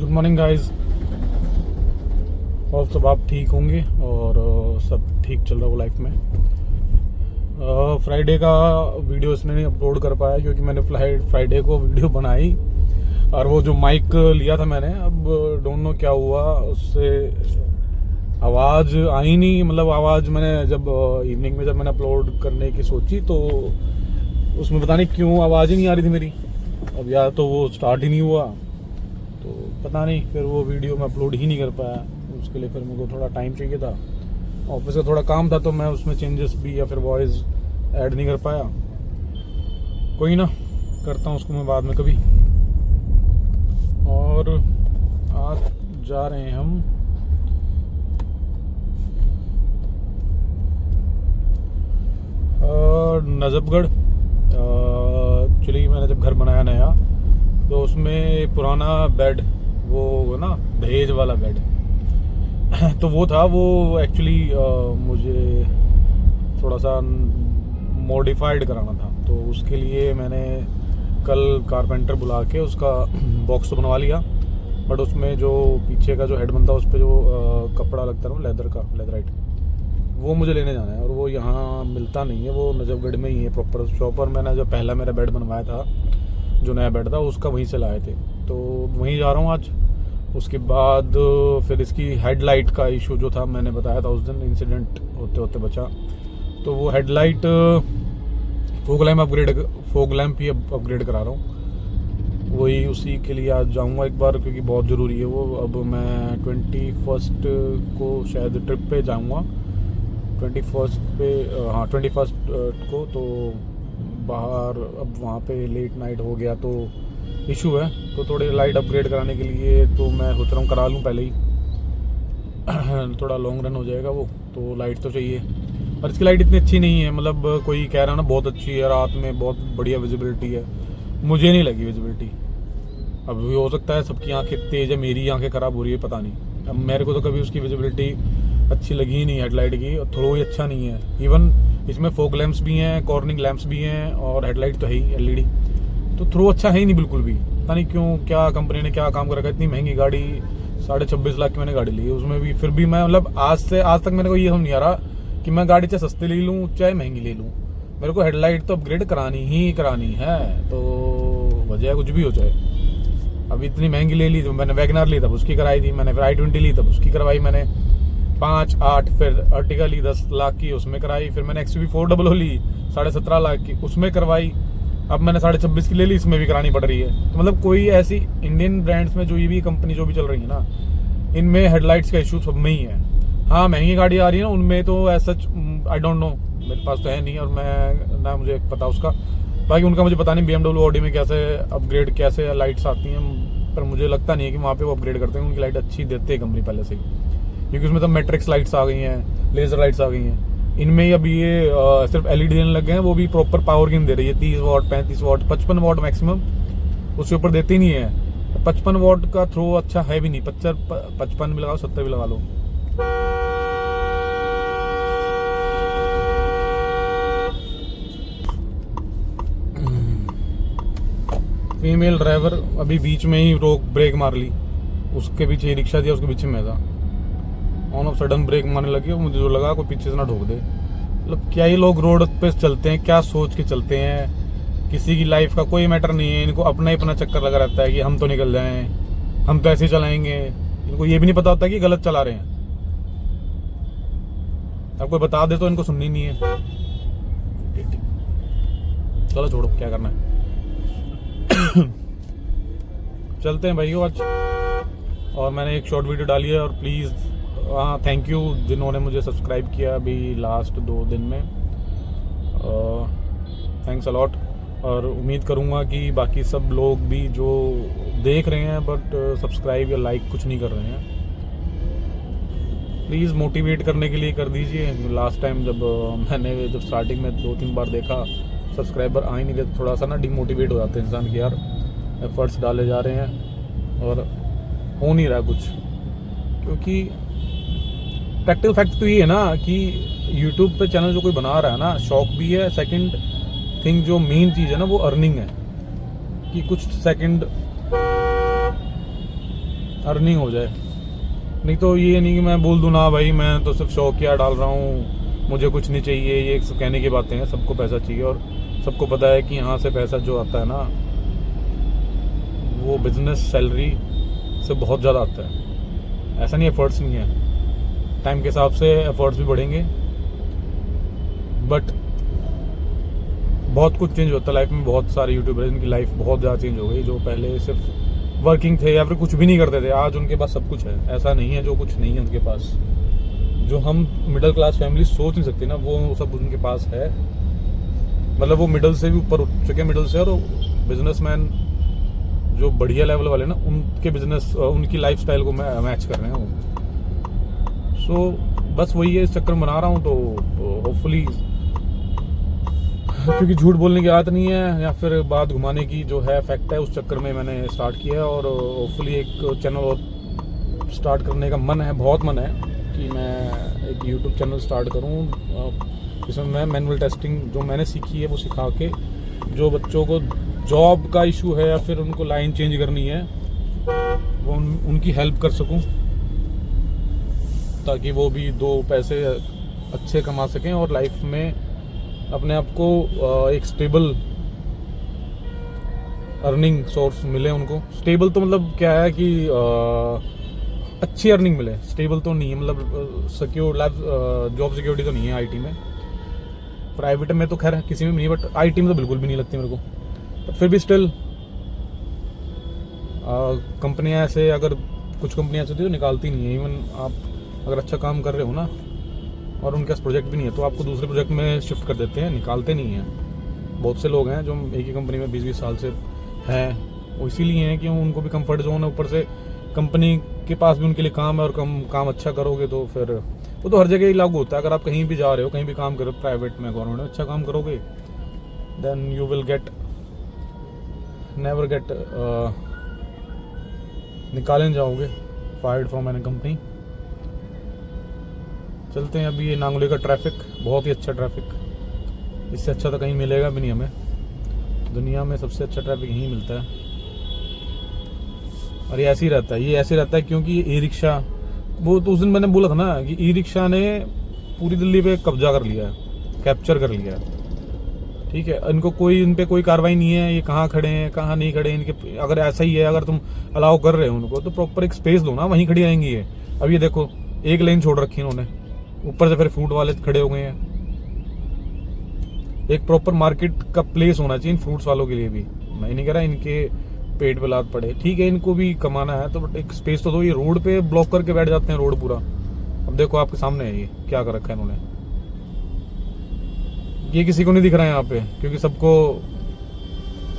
Good morning guys. और सब आप ठीक होंगे और सब ठीक चल रहा हो लाइफ में। फ्राइडे का वीडियो इसने नहीं अपलोड कर पाया क्योंकि मैंने फ्राइडे को वीडियो बनाई और वो जो माइक लिया था मैंने, अब डोंट नो क्या हुआ उससे आवाज़ आई नहीं। मतलब आवाज़ मैंने जब इवनिंग में जब मैंने अपलोड करने की सोची तो उसमें पता नहीं क्यों आवाज़ ही नहीं आ रही थी मेरी। अब या तो वो स्टार्ट ही नहीं हुआ तो पता नहीं, फिर वो वीडियो मैं अपलोड ही नहीं कर पाया। उसके लिए फिर मुझे थोड़ा टाइम चाहिए था, ऑफिस का थोड़ा काम था तो मैं उसमें चेंजेस भी या फिर वॉइस ऐड नहीं कर पाया। कोई ना, करता हूँ उसको मैं बाद में कभी। और आज जा रहे हैं हम नजफगढ़। एक्चुअली मैंने जब घर बनाया नया तो उसमें पुराना बेड, वो ना दहेज वाला बेड तो वो था, वो एक्चुअली मुझे थोड़ा सा मॉडिफाइड कराना था। तो उसके लिए मैंने कल कारपेंटर बुला के उसका बॉक्स तो बनवा लिया, बट उसमें जो पीछे का जो हेड बनता है उस पर जो कपड़ा लगता है ना लेदर का, लेदराइट, वो मुझे लेने जाना है। और वो यहाँ मिलता नहीं है, वो नजफगढ़ में ही है प्रॉपर शॉप पर। मैंने जो पहला मेरा बेड बनवाया था, जो नया बेड था, उसका वहीं से लाए थे, तो वहीं जा रहा हूँ आज। उसके बाद फिर इसकी हेडलाइट का इशू जो था, मैंने बताया था उस दिन, इंसिडेंट होते होते बचा। तो वो हेडलाइट फोग लैम्प ही अपग्रेड करा रहा हूँ। वही उसी के लिए आज जाऊँगा एक बार, क्योंकि बहुत ज़रूरी है वो। अब मैं 21 को शायद ट्रिप पे जाऊँगा, 21 पे, हाँ 21 को। तो बाहर अब वहाँ पे लेट नाइट हो गया तो इशू है, तो थोड़े लाइट अपग्रेड कराने के लिए तो मैं सोच रहा हूँ करा लूँ पहले ही थोड़ा लॉन्ग रन हो जाएगा वो, तो लाइट तो चाहिए। और इसकी लाइट इतनी अच्छी नहीं है, मतलब कोई कह रहा है ना बहुत अच्छी है, रात में बहुत बढ़िया विजिबिलिटी है, मुझे नहीं लगी विजिबिलिटी। अब भी हो सकता है सबकी आंखें तेज़ है, मेरी आंखें ख़राब हो रही है, पता नहीं। अब मेरे को तो कभी उसकी विजिबिलिटी अच्छी लगी ही नहीं हेडलाइट की, और थ्रो ही अच्छा नहीं है। इवन इसमें फोग लैंप्स भी हैं, कॉर्निंग लैंप्स भी हैं, और हेडलाइट तो है ही एलईडी, तो थ्रो अच्छा है ही नहीं बिल्कुल भी। पता नहीं क्यों, क्या कंपनी ने क्या काम कर रखा है। इतनी महंगी गाड़ी, 26.5 लाख की मैंने गाड़ी ली है, उसमें भी फिर भी मैं, मतलब आज तक मेरे को ये समझ नहीं आ रहा कि मैं गाड़ी चाहे सस्ती ले लूँ चाहे महंगी ले लूँ, मेरे को हेडलाइट तो अपग्रेड करानी ही करानी है, तो वजह कुछ भी हो जाए। अब इतनी महंगी ले ली, तो मैंने वैगनर ली तब उसकी कराई थी, मैंने फिर i20 ली तब उसकी करवाई मैंने 5, 8, फिर अर्टिगा ली 10 लाख की, उसमें कराई। फिर मैंने XUV 400 ली 17.5 लाख की, उसमें करवाई। अब मैंने 26.5 की ले ली, इसमें भी करानी पड़ रही है। तो मतलब कोई ऐसी इंडियन ब्रांड्स में जो ये भी कंपनी जो भी चल रही है ना, इनमें हेडलाइट्स का इशू सब में ही है। हाँ महंगी गाड़ी आ रही है ना, उनमें तो ऐसा आई डोंट नो, मेरे पास तो है नहीं और मैं ना मुझे पता उसका, बाकी उनका मुझे पता नहीं BMW ऑडी में कैसे अपग्रेड, कैसे लाइट्स आती हैं, पर मुझे लगता नहीं है कि वहाँ पे वो अपग्रेड करते हैं। उनकी लाइट अच्छी देते हैं कंपनी पहले से ही, क्योंकि उसमें तो मैट्रिक्स लाइट्स आ गई हैं, लेजर लाइट्स आ गई हैं। इनमें अभी ये सिर्फ LED देने लग गए हैं, वो भी प्रॉपर पावर गेन दे रही है, 30 वाट, 35 वाट, 55 वाट मैक्सिमम, उसके ऊपर देते ही नहीं है। 55 वाट का थ्रो अच्छा है भी नहीं, 55 भी लगाओ, 70 भी लगा लो। फीमेल ड्राइवर अभी बीच में ही ब्रेक मार ली, उसके पीछे ही रिक्शा दिया, उसके पीछे में था, ऑन ऑफ सडन ब्रेक मारने लगी। मुझे जो लगा कोई पीछे से ना ठोक दे। मतलब क्या ये लोग रोड पे चलते हैं, क्या सोच के चलते हैं, किसी की लाइफ का कोई मैटर नहीं है, इनको अपना ही अपना चक्कर लगा रहता है कि हम तो निकल जाएं, हम तो ऐसे ही चलाएंगे। इनको ये भी नहीं पता होता कि गलत चला रहे हैं। अब कोई बता दे तो इनको सुननी नहीं है। चलो छोड़ो, क्या करना है चलते हैं भाई आज। और मैंने एक शॉर्ट वीडियो डाली है, और प्लीज़ हाँ थैंक यू जिन्होंने मुझे सब्सक्राइब किया अभी लास्ट 2 दिन में, थैंक्स अलॉट। और उम्मीद करूँगा कि बाकी सब लोग भी जो देख रहे हैं बट सब्सक्राइब या लाइक कुछ नहीं कर रहे हैं, प्लीज़ मोटिवेट करने के लिए कर दीजिए। लास्ट टाइम जब स्टार्टिंग में 2-3 बार देखा सब्सक्राइबर आ ही नहीं रहे, तो थोड़ा सा ना डिमोटिवेट हो जाते हैं इंसान की, यार एफर्ट्स डाले जा रहे हैं और हो नहीं रहा कुछ। क्योंकि प्रैक्टिकल फैक्ट तो ये है ना कि यूट्यूब पे चैनल जो कोई बना रहा है ना, शौक भी है, सेकंड थिंग जो मेन चीज़ है ना वो अर्निंग है, कि कुछ सेकंड अर्निंग हो जाए। नहीं तो ये नहीं कि मैं बोल दूँ ना भाई मैं तो सिर्फ शौकिया डाल रहा हूँ, मुझे कुछ नहीं चाहिए, ये सब कहने की बातें हैं। सबको पैसा चाहिए और सबको पता है कि यहाँ से पैसा जो आता है ना वो बिजनेस सैलरी से बहुत ज़्यादा आता है। ऐसा नहीं एफर्ट्स नहीं है, टाइम के हिसाब से एफर्ट्स भी बढ़ेंगे, बट बहुत कुछ चेंज होता है लाइफ में। बहुत सारे यूट्यूबर्स इनकी लाइफ बहुत ज़्यादा चेंज हो गई, जो पहले सिर्फ वर्किंग थे या फिर कुछ भी नहीं करते थे, आज उनके पास सब कुछ है। ऐसा नहीं है जो कुछ नहीं है उनके पास। जो हम मिडिल क्लास फैमिली सोच नहीं सकते ना, वो सब उनके पास है। मतलब वो मिडिल से भी ऊपर उठ चुके, मिडिल से, और बिजनेसमैन जो बढ़िया लेवल वाले ना, उनके बिजनेस उनकी लाइफस्टाइल को मैच कर रहे हैं वो। सो बस वही है, इस चक्कर में बना रहा हूँ। तो होपफुली, क्योंकि झूठ बोलने की आदत नहीं है या फिर बात घुमाने की जो है फैक्ट है, उस चक्कर में मैंने स्टार्ट किया है। और होपफुली एक चैनल और स्टार्ट करने का मन है, बहुत मन है कि मैं एक यूट्यूब चैनल स्टार्ट करूं, जिसमें मैं मैनुअल टेस्टिंग जो मैंने सीखी है वो सिखा के, जो बच्चों को जॉब का इशू है या फिर उनको लाइन चेंज करनी है, वो उनकी हेल्प कर सकूं, ताकि वो भी दो पैसे अच्छे कमा सकें और लाइफ में अपने आप को एक स्टेबल अर्निंग सोर्स मिले उनको। स्टेबल तो मतलब क्या है कि अच्छी अर्निंग मिले, स्टेबल तो नहीं है, मतलब सिक्योर जॉब सिक्योरिटी तो नहीं है आईटी में। प्राइवेट में तो खैर किसी में भी नहीं, बट आईटी में तो बिल्कुल भी नहीं लगती मेरे को। तो फिर भी स्टिल कंपनियां ऐसे, अगर कुछ कंपनियां ऐसी तो निकालती नहीं है। इवन आप अगर अच्छा काम कर रहे हो ना और उनके पास प्रोजेक्ट भी नहीं है तो आपको दूसरे प्रोजेक्ट में शिफ्ट कर देते हैं, निकालते नहीं हैं। बहुत से लोग हैं जो एक ही कंपनी में 20-20 साल से हैं, वो इसीलिए हैं कि उनको भी कंफर्ट जोन है, ऊपर से कंपनी के पास भी उनके लिए काम है, और काम अच्छा करोगे तो फिर वो तो हर जगह ही लागू होता है। अगर आप कहीं भी जा रहे हो, कहीं भी काम कर रहे हो, प्राइवेट में, गवर्नमेंट में, अच्छा काम करोगे, then you will never get निकाले जाओगे, फायर्ड फ्रॉम एनी कंपनी। चलते हैं। अभी ये नांगलोई का ट्रैफिक बहुत ही अच्छा ट्रैफिक, इससे अच्छा तो कहीं मिलेगा भी नहीं हमें। दुनिया में सबसे अच्छा ट्रैफिक यहीं मिलता है, और ये ऐसे ही रहता है। ये ऐसे रहता है क्योंकि ये ई रिक्शा, वो तो उस दिन मैंने बोला था ना कि ई रिक्शा ने पूरी दिल्ली पे कब्जा कर लिया है, कैप्चर कर लिया है। ठीक है, इन पे कोई कार्रवाई नहीं है, ये कहाँ खड़े हैं कहाँ नहीं खड़े हैं इनके। अगर ऐसा ही है, अगर तुम अलाउ कर रहे हो उनको, तो प्रॉपर एक स्पेस दो ना, वहीं खड़ी रहेंगी ये। अब ये देखो, एक लेन छोड़ रखी है इन्होंने, ऊपर से फिर फ्रूट वाले खड़े हो गए हैं। एक प्रॉपर मार्केट का प्लेस होना चाहिए इन फ्रूट्स वालों के लिए भी। मैं नहीं कह रहा इनके पेट पे लात पड़े, ठीक है, इनको भी कमाना है, तो एक स्पेस तो दो। ये रोड पे ब्लॉक करके बैठ जाते हैं रोड पूरा। अब देखो आपके सामने है, ये क्या कर रखा है इन्होंने। ये किसी को नहीं दिख रहा है यहाँ पे, क्योंकि सबको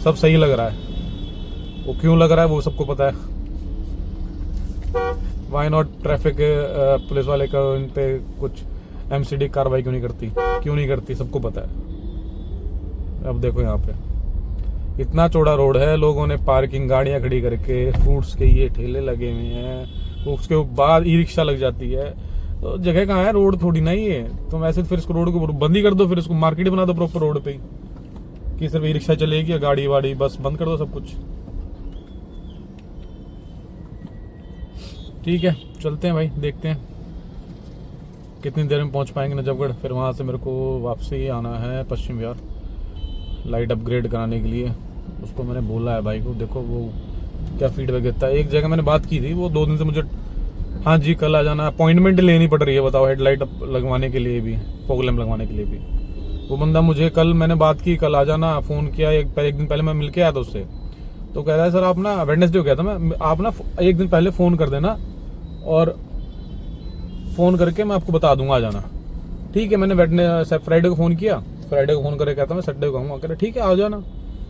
सब सही लग रहा है। वो क्यों लग रहा है वो सबको पता है। वाई नॉट ट्रैफिक पुलिस वाले का इन पे कुछ एमसीडी कार्रवाई क्यों नहीं करती, सबको पता है। अब देखो यहाँ पे इतना चौड़ा रोड है, लोगों ने पार्किंग गाड़ियां खड़ी करके, फ्रूट्स के ये ठेले लगे हुए हैं, उसके बाद ई रिक्शा लग जाती है। तो जगह कहाँ है, रोड थोड़ी ना ही है। तो ऐसे फिर इसको रोड को बंद ही कर दो, फिर इसको मार्केट बना दो प्रॉपर रोड पे ही, कि सिर्फ ई रिक्शा चलेगी, गाड़ी वाड़ी बस बंद कर दो सब कुछ। ठीक है, चलते हैं भाई, देखते हैं कितनी देर में पहुंच पाएंगे नजफगढ़। फिर वहां से मेरे को वापसी आना है पश्चिम विहार, लाइट अपग्रेड कराने के लिए। उसको मैंने बोला है भाई को, देखो वो क्या फीडबैक देता है। एक जगह मैंने बात की थी, वो 2 दिन से मुझे, हाँ जी कल आ जाना, अपॉइंटमेंट लेनी पड़ रही है, बताओ, हेडलाइट लगवाने के लिए भी, फॉग लैम्प लगवाने के लिए भी। वो बंदा मुझे कल, मैंने बात की, कल आ जाना, फ़ोन किया, एक दिन पहले मैं मिल के आया था उससे, तो कह रहा है सर आप ना, वेडनेसडे को गया था मैं, आप ना एक दिन पहले फ़ोन कर देना और फ़ोन करके मैं आपको बता दूंगा, आ जाना। ठीक है, मैंने फ्राइडे को फ़ोन किया, फ्राइडे को फ़ोन करके कहता मैं सैटरडे को आऊँगा, कह रहा ठीक है आ जाना।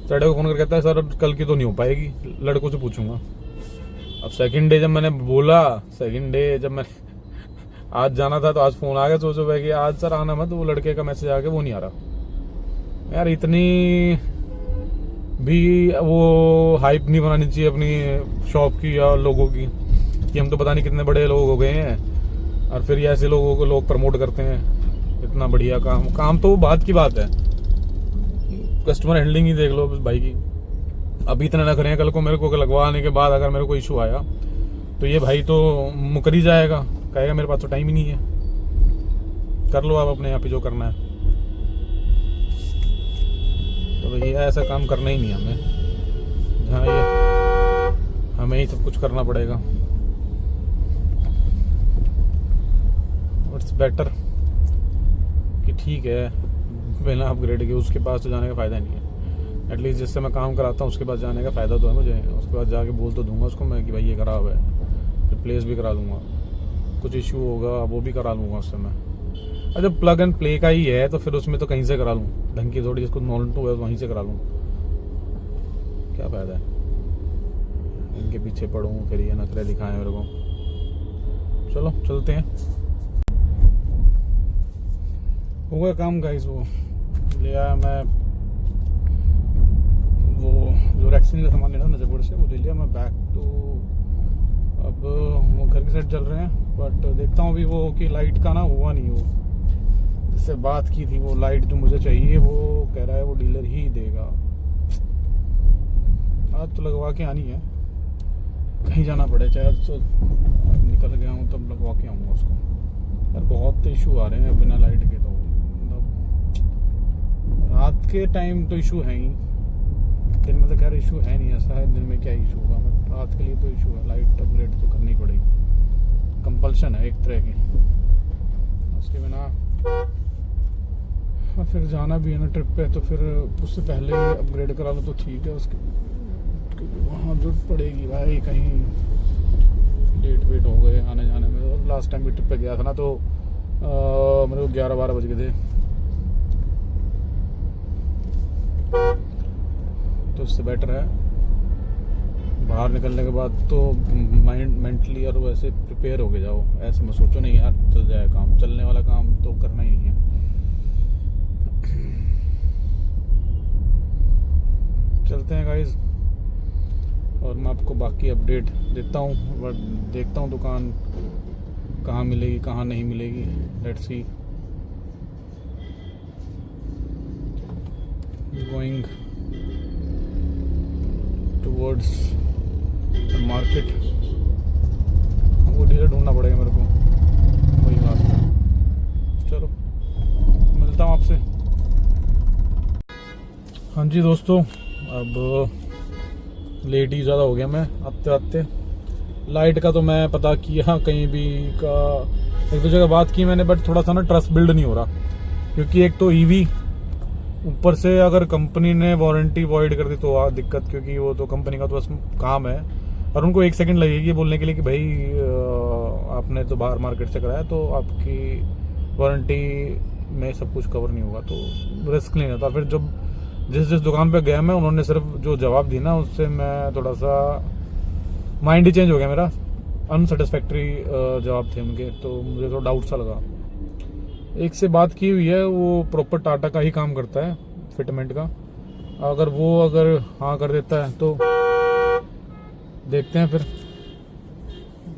सैटरडे को फ़ोन करके कहता है सर कल की तो नहीं हो पाएगी, लड़कों से पूछूंगा। अब सेकंड डे जब मैंने बोला, जब मैं आज जाना था, तो आज फ़ोन आ गया, सोचो भाई कि आज सर आना मत, वो लड़के का मैसेज आ गया, वो नहीं आ रहा। यार इतनी भी वो हाइप नहीं बनानी चाहिए अपनी शॉप की या लोगों की, कि हम तो पता नहीं कितने बड़े लोग हो गए हैं, और फिर ऐसे लोगों को लोग प्रमोट करते हैं। इतना बढ़िया काम तो बात की बात है, कस्टमर हैंडलिंग ही देख लो भाई की। अभी इतना ना करें, कल को मेरे को लगवाने के बाद अगर मेरे को इशू आया तो ये भाई तो मुकर ही जाएगा, कहेगा मेरे पास तो टाइम ही नहीं है, कर लो आप अपने यहाँ पे जो करना है। तो भैया ऐसा काम करना ही नहीं हमें, जहाँ ये हमें ही सब कुछ करना पड़ेगा। इट्स बेटर कि ठीक है बिना अपग्रेड के उसके पास तो जाने का फ़ायदा नहीं है। एटलीस्ट जिससे मैं काम कराता हूँ उसके पास जाने का फ़ायदा तो है मुझे। उसके बाद जाके बोल तो दूंगा उसको मैं कि भाई ये ख़राब है, रिप्लेस भी करा दूंगा, कुछ इशू होगा वो भी करा लूँगा उससे मैं। और जब प्लग एंड प्ले का ही है तो फिर उसमें तो कहीं से करा लूँ, ढंग की थोड़ी जिसको नॉलेज है वहीं से करा लूँ, क्या फ़ायदा है इनके पीछे पढ़ूँ फिर ये नखरे दिखाएं मेरे को। चलो चलते हैं, हो गया काम गाइस। वो ले आया मैं, वो जो रैक्सिन का सामान लेना नजरपुर से वो ले लिया मैं बैक टू। अब वो घर के साइड चल रहे हैं, बट देखता हूँ अभी वो कि लाइट का ना हुआ नहीं, वो जिससे बात की थी वो लाइट जो मुझे चाहिए वो कह रहा है वो डीलर ही देगा। आज तो लगवा के आनी है, कहीं जाना पड़े चाहे तो निकल गया हूँ तब लगवा के आऊँगा उसको। यार बहुत इशू आ रहे हैं बिना लाइट के, तो रात के टाइम तो इशू है ही, दिन में तो खैर इशू है नहीं, ऐसा है दिन में क्या इशू होगा, बट रात के लिए तो इशू है। लाइट अपग्रेड तो करनी पड़ेगी, कंपल्शन है एक तरह की, उसके बिना और फिर जाना भी है ना ट्रिप पे, तो फिर उससे पहले अपग्रेड करा लो तो ठीक है। उसके वहाँ जरूरत पड़ेगी भाई, कहीं लेट वेट हो गए आने जाने में। और लास्ट टाइम भी ट्रिप पे गया था ना तो मेरे को 11-12 बज गए थे, तो उससे बेटर है बाहर निकलने के बाद तो माइंड मेंटली और वैसे प्रिपेयर हो के जाओ। ऐसे में सोचो नहीं यार चल जाए काम, चलने वाला काम तो करना ही नहीं है। चलते हैं गाइज, और मैं आपको बाकी अपडेट देता हूँ, बट देखता हूँ दुकान कहाँ मिलेगी कहाँ नहीं मिलेगी, let's see. Going towards market, वो डीलर ढूंढना पड़ेगा मेरे को, वही रास्ता। चलो मिलता हूँ आपसे। हाँ जी दोस्तों, अब लेट ही ज़्यादा हो गया मैं आते आते। लाइट का तो मैं पता किया कहीं भी का, एक दो जगह बात की मैंने, बट थोड़ा सा ना ट्रस्ट बिल्ड नहीं हो रहा, क्योंकि एक तो ईवी, ऊपर से अगर कंपनी ने वारंटी वॉइड कर दी तो दिक्कत, क्योंकि वो तो कंपनी का तो बस काम है और उनको 1 सेकंड लगेगी बोलने के लिए कि भाई आपने तो बाहर मार्केट से कराया तो आपकी वारंटी में सब कुछ कवर नहीं होगा, तो रिस्क नहीं रहता। फिर जब जिस दुकान पे गया मैं, उन्होंने सिर्फ जो जवाब दी ना उससे मैं थोड़ा सा माइंड ही चेंज हो गया मेरा, अनसेटिस्फैक्ट्री जवाब थे उनके, तो मुझे थोड़ा डाउट सा लगा। एक से बात की हुई है, वो प्रॉपर टाटा का ही काम करता है फिटमेंट का, अगर हाँ कर देता है तो देखते हैं फिर,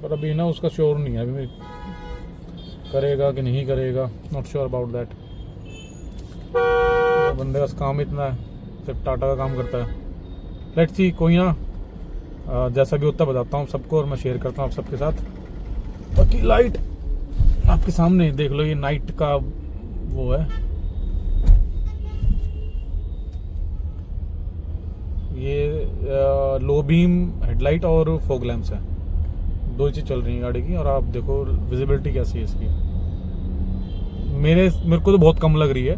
पर अभी ना उसका श्योर नहीं है अभी करेगा कि नहीं करेगा, नॉट श्योर अबाउट दैट। बंदे का काम इतना है, सिर्फ टाटा का काम करता है। लेट्स सी, कोई ना जैसा भी होता बताता हूँ सबको, और मैं शेयर करता हूँ आप सबके साथ। बाकी लाइट आपके सामने देख लो, ये नाइट का वो है, ये लो बीम हेडलाइट और फॉग लैंप्स है, दो चीज़ चल रही है गाड़ी की। और आप देखो विजिबिलिटी कैसी है इसकी, मेरे को तो बहुत कम लग रही है,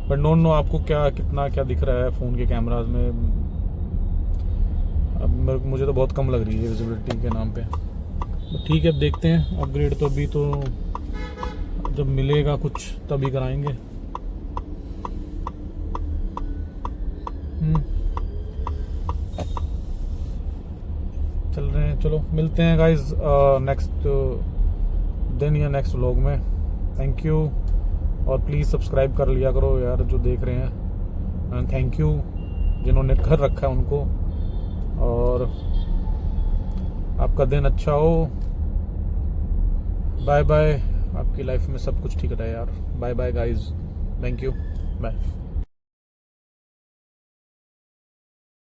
बट डोंट नो आपको क्या दिख रहा है फ़ोन के कैमराज में। अब मुझे तो बहुत कम लग रही है विजिबिलिटी के नाम पे। ठीक है, अब देखते हैं अपग्रेड, तो अभी तो जब मिलेगा कुछ तभी कराएंगे। चल रहे हैं, चलो मिलते हैं गाइज नेक्स्ट दिन या नेक्स्ट व्लॉग में। थैंक यू, और प्लीज़ सब्सक्राइब कर लिया करो यार जो देख रहे हैं, एंड थैंक यू जिन्होंने कर रखा है उनको, और आपका दिन अच्छा हो। बाय बाय, आपकी लाइफ में सब कुछ ठीक रहे यार। Bye bye guys, thank you, bye.